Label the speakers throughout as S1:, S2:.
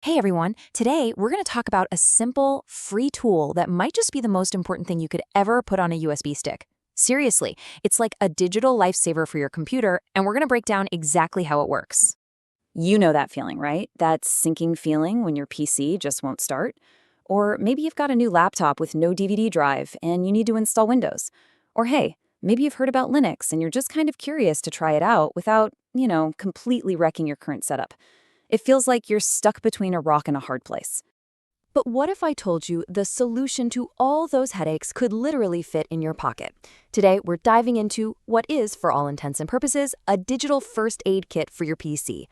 S1: Hey everyone, today we're going to talk about a simple, free tool that might just be the most important thing you could ever put on a USB stick. Seriously, it's like a digital lifesaver for your computer, and we're going to break down exactly how it works.
S2: You know that feeling, right? That sinking feeling when your PC just won't start? Or maybe you've got a new laptop with no DVD drive and you need to install Windows. Or hey, maybe you've heard about Linux and you're just kind of curious to try it out without, completely wrecking your current setup. It feels like you're stuck between a rock and a hard place.
S1: But what if I told you the solution to all those headaches could literally fit in your pocket? Today, we're diving into what is, for all intents and purposes, a digital first aid kit for your PC.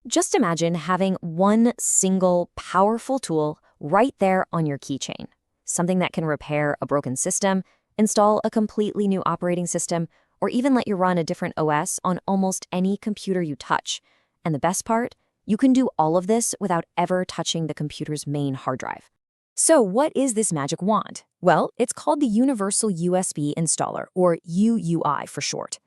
S1: Just imagine having one single, powerful tool right there on your keychain. Something that can repair a broken system, install a completely new operating system, or even let you run a different OS on almost any computer you touch. And the best part? You can do all of this without ever touching the computer's main hard drive. So what is this magic wand? Well, it's called the Universal USB Installer, or UUI for short.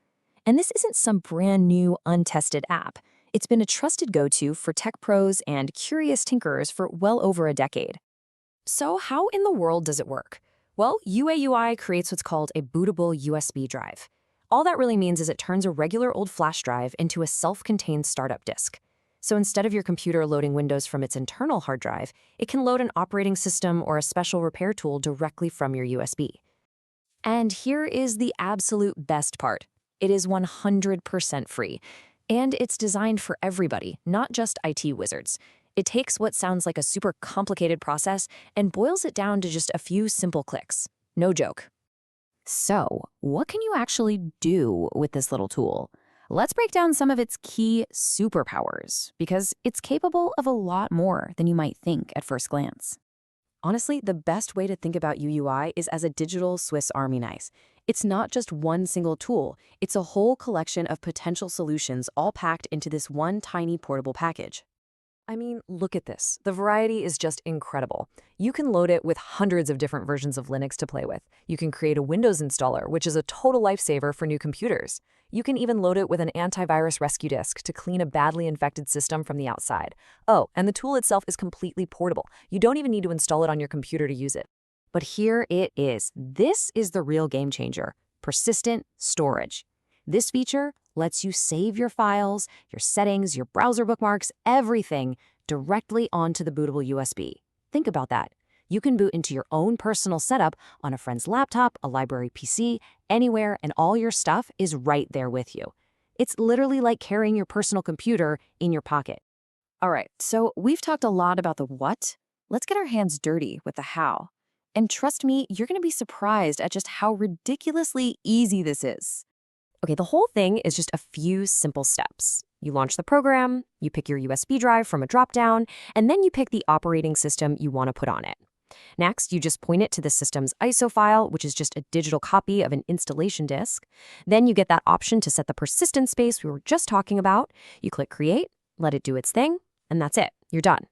S1: And this isn't some brand new, untested app. It's been a trusted go-to for tech pros and curious tinkerers for well over a decade. So how in the world does it work? Well, UAUI creates what's called a bootable USB drive. All that really means is it turns a regular old flash drive into a self-contained startup disk. So instead of your computer loading Windows from its internal hard drive, it can load an operating system or a special repair tool directly from your USB. And here is the absolute best part. It is 100% free. And it's designed for everybody, not just IT wizards. It takes what sounds like a super complicated process and boils it down to just a few simple clicks. No joke. So, what can you actually do with this little tool? Let's break down some of its key superpowers, because it's capable of a lot more than you might think at first glance. Honestly, the best way to think about UUI is as a digital Swiss Army knife. It's not just one single tool, it's a whole collection of potential solutions all packed into this one tiny portable package. I mean, look at this. The variety is just incredible. You can load it with hundreds of different versions of Linux to play with. You can create a Windows installer, which is a total lifesaver for new computers. You can even load it with an antivirus rescue disk to clean a badly infected system from the outside. Oh, and the tool itself is completely portable. You don't even need to install it on your computer to use it. But here it is. This is the real game changer: persistent storage. This feature lets you save your files, your settings, your browser bookmarks, everything directly onto the bootable USB. Think about that. You can boot into your own personal setup on a friend's laptop, a library PC, anywhere, and all your stuff is right there with you. It's literally like carrying your personal computer in your pocket. All right, so we've talked a lot about the what. Let's get our hands dirty with the how. And trust me, you're going to be surprised at just how ridiculously easy this is. Okay, the whole thing is just a few simple steps. You launch the program, you pick your USB drive from a dropdown, and then you pick the operating system you want to put on it. Next, you just point it to the system's ISO file, which is just a digital copy of an installation disk. Then you get that option to set the persistence space we were just talking about. You click Create, let it do its thing, and that's it. You're done.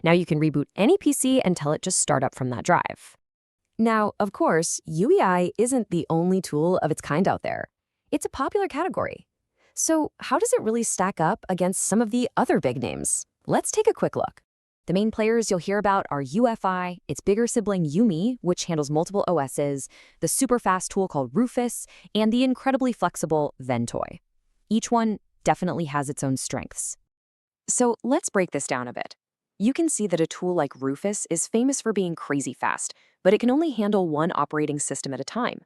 S1: Now you can reboot any PC and tell it just start up from that drive. Now, of course, UEI isn't the only tool of its kind out there. It's a popular category. So how does it really stack up against some of the other big names? Let's take a quick look. The main players you'll hear about are UFI, its bigger sibling Yumi, which handles multiple OSs, the super fast tool called Rufus, and the incredibly flexible Ventoy. Each one definitely has its own strengths. So let's break this down a bit. You can see that a tool like Rufus is famous for being crazy fast, but it can only handle one operating system at a time.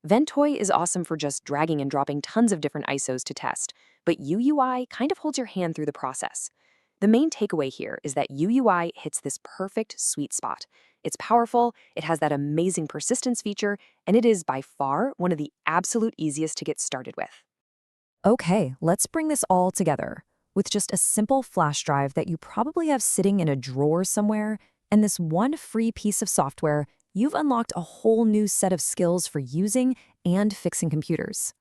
S1: Ventoy is awesome for just dragging and dropping tons of different ISOs to test, but UUI kind of holds your hand through the process. The main takeaway here is that UUI hits this perfect sweet spot. It's powerful, it has that amazing persistence feature, and it is by far one of the absolute easiest to get started with. Okay, let's bring this all together. With just a simple flash drive that you probably have sitting in a drawer somewhere, and this one free piece of software, you've unlocked a whole new set of skills for using and fixing computers.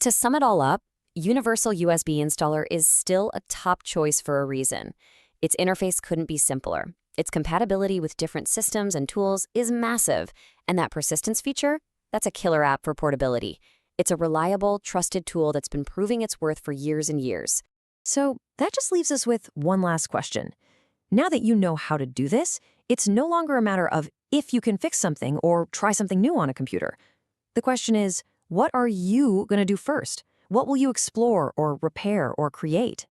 S1: To sum it all up, Universal USB Installer is still a top choice for a reason. Its interface couldn't be simpler. Its compatibility with different systems and tools is massive, and that persistence feature, that's a killer app for portability. It's a reliable, trusted tool that's been proving its worth for years and years. So that just leaves us with one last question. Now that you know how to do this, it's no longer a matter of if you can fix something or try something new on a computer. The question is, what are you going to do first? What will you explore or repair or create?